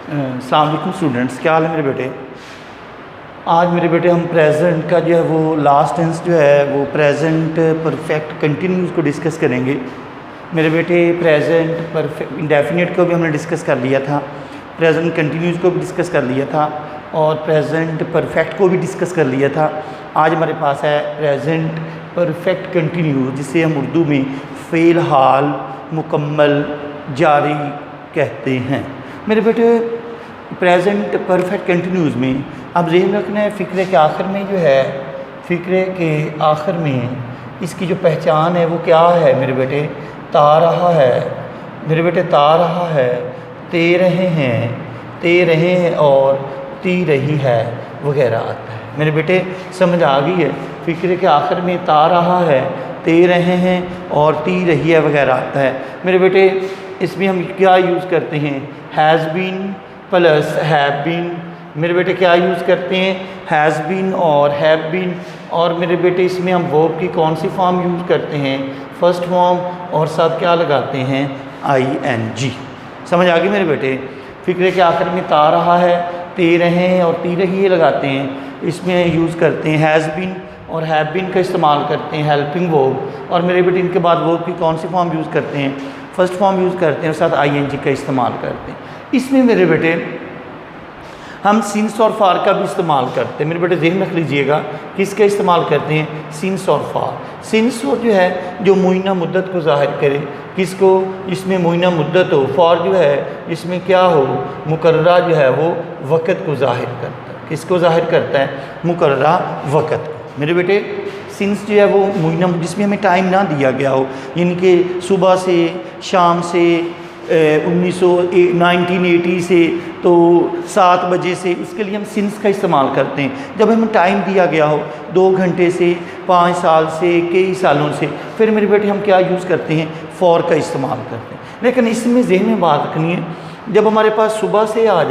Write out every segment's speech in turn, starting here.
अस्सलाम वालेकुम स्टूडेंट्स, क्या हाल है मेरे बेटे। आज मेरे बेटे हम प्रेजेंट का जो है वो लास्ट टेंस जो है वो प्रेजेंट परफेक्ट कंटिन्यूस को डिस्कस करेंगे। मेरे बेटे प्रेजेंट परफेक्ट इंडेफिनिट को भी हमने डिस्कस कर लिया था, प्रेजेंट कंटिन्यूस को भी डिस्कस कर लिया था और प्रेजेंट परफेक्ट को भी डिस्कस कर लिया था। आज हमारे पास है प्रेजेंट परफेक्ट कंटिन्यूस, जिसे हम उर्दू में फ़ेल हाल मुकम्मल जारी कहते हैं। मेरे बेटे प्रेजेंट परफेक्ट कंटिन्यूस में अब ज़हन रखना है, फ़िक्रे के आखिर में जो है, फ़िक्रे के आखिर में इसकी जो पहचान है वो क्या है मेरे बेटे। ता रहा है मेरे बेटे, ता रहा है, ते रहे हैं और ती रही है वगैरह आता है। मेरे बेटे समझ आ गई है, फ़िक्रे के आखिर में ता रहा है, ते रहे हैं और ती रही है वगैरह आता है। मेरे बेटे इसमें हम क्या यूज़ करते हैं, has been plus have been. मेरे बेटे क्या यूज़ करते हैं, हैज़ बीन और हैव बीन। और मेरे बेटे इसमें हम वर्ब की कौन सी फॉर्म यूज़ करते हैं, फर्स्ट फॉर्म, और साथ क्या लगाते हैं, ING। समझ आ गई मेरे बेटे। फ़िक्रे के आखिर में ता रहा है, ते रहे हैं और ती रही है लगाते हैं, इसमें यूज़ करते हैं हैज़ बीन और हैव बीन का इस्तेमाल करते हैं हेल्पिंग वर्ब। और मेरे बेटे इनके बाद वर्ब की कौन सी फॉर्म यूज़ करते हैं, फर्स्ट फॉर्म यूज़ करते हैं और साथ ING का इस्तेमाल करते हैं। इसमें मेरे बेटे हम सिंस और फार का भी इस्तेमाल करते हैं। मेरे बेटे ध्यान रख लीजिएगा, किसका इस्तेमाल करते हैं, सिंस और फार। सिंस और जो है जो मुइना मुद्दत को ज़ाहिर करे, किसको, इसमें मुइना मुद्दत हो। फार जो है इसमें क्या हो, मुकर्ररा जो है वो वक़्त को ज़ाहिर करता है। किसको ज़ाहिर करता है, मुकर्ररा वक़्त को। मेरे बेटे सिंस जो है वो मुइना जिसमें हमें टाइम ना दिया गया हो, यानी कि सुबह से शाम से 1980 से तो 7 बजे से, उसके लिए हम सिंस का इस्तेमाल करते हैं। जब हमें टाइम दिया गया हो 2 घंटे से, 5 साल से, कई सालों से, फिर मेरे बेटे हम क्या यूज़ करते हैं, फॉर का इस्तेमाल करते हैं। लेकिन इसमें ज़हन में बात रखनी है, जब हमारे पास सुबह से आ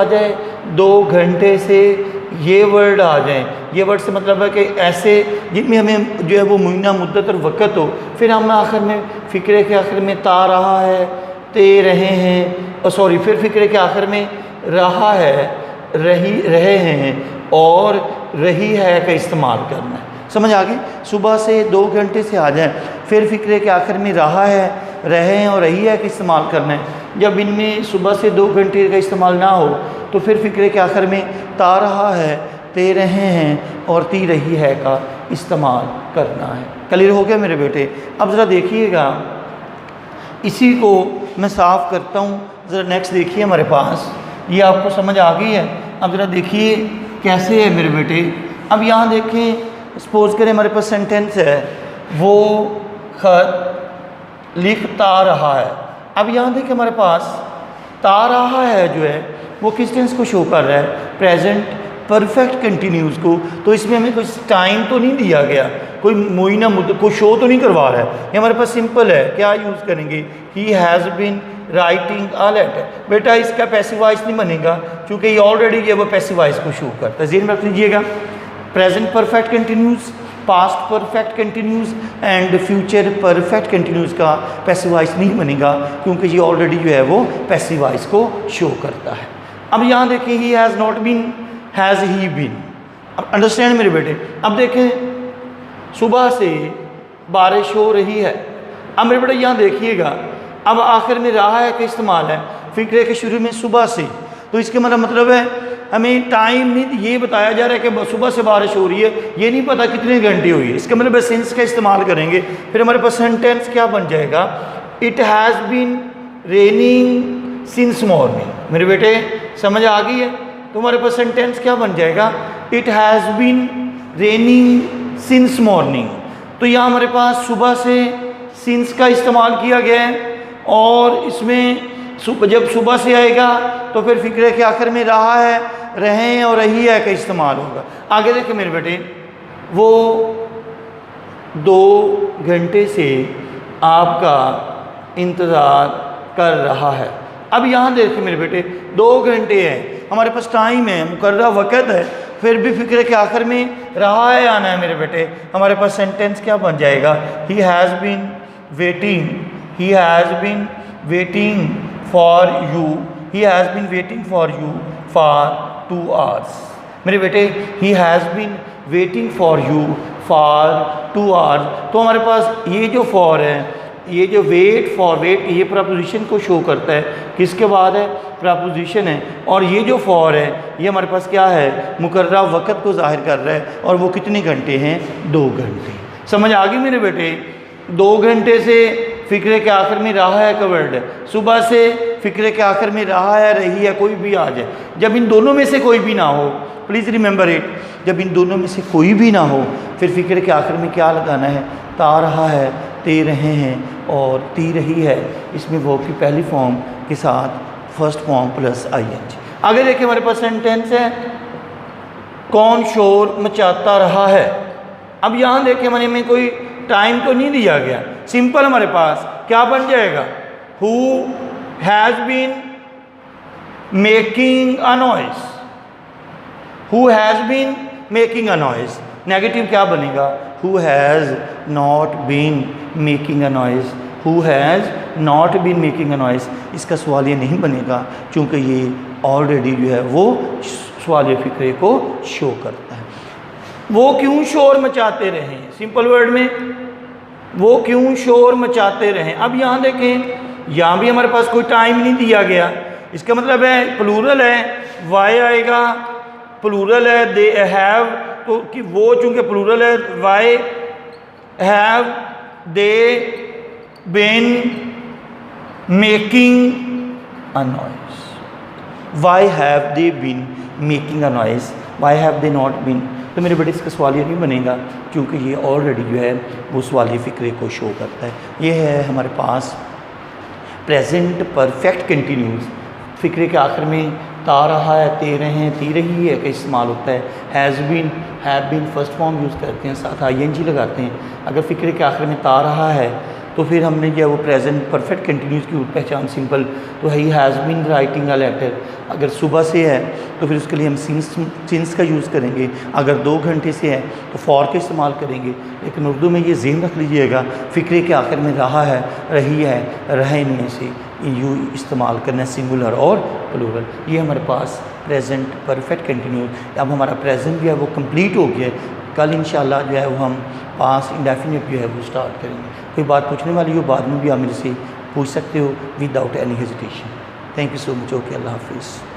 जाए 2 घंटे से ये वर्ड आ जाएं, ये वर्ड से मतलब है कि ऐसे जिनमें हमें जो है वो मुइना मुद्दत और वक़्त हो, फिर हम आखिर में फ़िक्रे के आखिर में ता रहा है, ते रहे हैं, सॉरी फिर फ़िक्रे के आखिर में रहा है, रहे हैं और रही है का इस्तेमाल करना है। समझ आ गई। सुबह से 2 घंटे से आ जाए, फिर फ़िक्रे के आखिर में रहा है, रहे हैं और रही है का इस्तेमाल करना है। जब इनमें सुबह से 2 घंटे का इस्तेमाल ना हो तो फिर फ़िक्रे के आखिर में ता रहा है, ते रहे हैं और ती रही है का इस्तेमाल करना है। क्लियर हो गया मेरे बेटे। अब ज़रा देखिएगा, इसी को मैं साफ़ करता हूँ। ज़रा नेक्स्ट देखिए हमारे पास, ये आपको समझ आ गई है। अब ज़रा देखिए कैसे है मेरे बेटे। अब यहाँ देखें, सपोज़ करें हमारे पास सेंटेंस है, वो ख़त लिखता रहा है। अब यहाँ देखिए हमारे पास ता रहा है जो है वो किस टेंस को शो कर रहा है, प्रेजेंट परफेक्ट कंटिन्यूस को। तो इसमें हमें कुछ टाइम तो नहीं दिया गया, कोई मुइना मुद्दत को शो तो नहीं करवा रहा है। ये हमारे पास सिंपल है, क्या यूज़ करेंगे, he has been writing a letter. बेटा इसका पैसिव वॉइस नहीं बनेगा क्योंकि ये ऑलरेडी ये वो पैसिव वॉइस को शो करता है। ज़हन में रख लीजिएगा, present perfect continuous, past perfect continuous and future perfect continuous का पैसिव वॉइस नहीं बनेगा क्योंकि ये ऑलरेडी जो है वो पैसिव वॉइस को शो करता है। अब यहाँ देखें, he has not been, has he been. अब अंडरस्टैंड मेरे बेटे। अब देखें सुबह से बारिश हो रही है। अब मेरे बेटे यहाँ देखिएगा, अब आखिर में रहा है का इस्तेमाल है, फ़िक्रे के शुरू में सुबह से, तो इसके मतलब है हमें टाइम नहीं ये बताया जा रहा है कि सुबह से बारिश हो रही है, ये नहीं पता कितने घंटे हुई है। इसका मतलब सिंस का इस्तेमाल करेंगे, फिर हमारे पास सेंटेंस क्या बन जाएगा, it has been raining since morning. मेरे बेटे समझ आ गई है। तो हमारे पास सेंटेंस क्या बन जाएगा, it has been raining since morning. तो यहाँ हमारे पास सुबह से सिंस का इस्तेमाल किया गया है और इसमें जब सुबह से आएगा तो फिर फ़िक्रे के आखिर में रहा है, रहे हैं और रही है का इस्तेमाल होगा। आगे देखिए मेरे बेटे, वो 2 घंटे से आपका इंतज़ार कर रहा है। अब यहाँ देखिए मेरे बेटे, 2 घंटे हैं, हमारे पास टाइम है, मुकर्ररा वक़्त है, फिर भी फ़िक्रे के आखिर में रहा है आना है मेरे बेटे। हमारे पास सेंटेंस क्या बन जाएगा, he has been waiting, he has been waiting for you he has been waiting for you for 2 hours. मेरे बेटे he has been waiting for you for 2 hours. तो हमारे पास ये जो फॉर है, ये जो वेट फॉर, वेट ये प्रपोजिशन को शो करता है, किसके बाद है, प्रपोजिशन है। और ये जो फॉर है ये हमारे पास क्या है, मुकर्रर वक़्त को ज़ाहिर कर रहा है। और वो कितने घंटे हैं, 2 घंटे। समझ आ गई मेरे बेटे। 2 घंटे से फ़िक्रे के आखिर में रहा है का वर्ड है, सुबह से फ़िक्रे के आखिर में रहा है, रही है, कोई भी आ जाए। जब इन दोनों में से कोई भी ना हो, प्लीज़ रिमेंबर इट, जब इन दोनों में से कोई भी ना हो फिर फ़िक्रे के आखिर में क्या लगाना है, ता रहा है, ते रहे हैं और ती रही है। इसमें वो की पहली फॉर्म के साथ फर्स्ट फॉर्म प्लस ING। आगे देखिए हमारे पास सेंटेंस है, कौन शोर मचाता रहा है। अब यहाँ देखिए हमारे में कोई टाइम तो नहीं दिया गया, सिंपल हमारे पास क्या बन जाएगा, who has been making a noise. Who has been making a noise, negative क्या बनेगा, who has not been making a noise. Who has not been making a noise, इसका सवाल ये नहीं बनेगा क्योंकि ये ऑलरेडी जो है वो सवाल फ़िक्रे को शो करता है। वो क्यों शोर मचाते रहें, सिंपल वर्ड में वो क्यों शोर मचाते रहें। अब यहाँ देखें, यहाँ भी हमारे पास कोई टाइम नहीं दिया गया, इसका मतलब है प्लूरल है, वाई आएगा, प्लूरल है, दे हैव, तो कि वो चूँकि प्लूरल है, why have they been making a noise. Why have they been making a noise, why have they not been. तो मेरे बेटे इसका सवाल ये नहीं बनेगा क्योंकि ये ऑलरेडी जो है वो सवाल फ़िक्रे को शो करता है। ये है हमारे पास प्रेजेंट परफेक्ट कंटिन्यूस, फ़िक्रे के आखिर में ता रहा है, ते रहे हैं, ती रही है का इस्तेमाल होता है। Has been, have been first form use करते हैं, साथ ING लगाते हैं। अगर फ़िक्रे के आखिर में ता रहा है तो फिर हमने जो है वो प्रेजेंट परफेक्ट कंटिन्यूस की पहचान सिंपल तो he has been writing a letter. अगर सुबह से है तो फिर उसके लिए हम सिंस का यूज़ करेंगे। अगर 2 घंटे से है तो फॉर का इस्तेमाल करेंगे। लेकिन उर्दू में ये ज़हन रख लीजिएगा, फ़िक्रे के आखिर में रहा है, रही है, रहे में से यू इस्तेमाल करना सिंगुलर और प्लूरल। ये हमारे पास प्रेजेंट परफेक्ट कंटिन्यूस। अब हमारा प्रेजेंट जो है वो कंप्लीट हो गया। कल इंशाल्लाह जो है वो हम पास्ट इंडेफिनिट जो है वो स्टार्ट करेंगे। कोई बात पूछने वाली हो बाद में भी आप मेरे से पूछ सकते हो without any hesitation. Thank you so much. Okay, अल्लाह हाफिज़।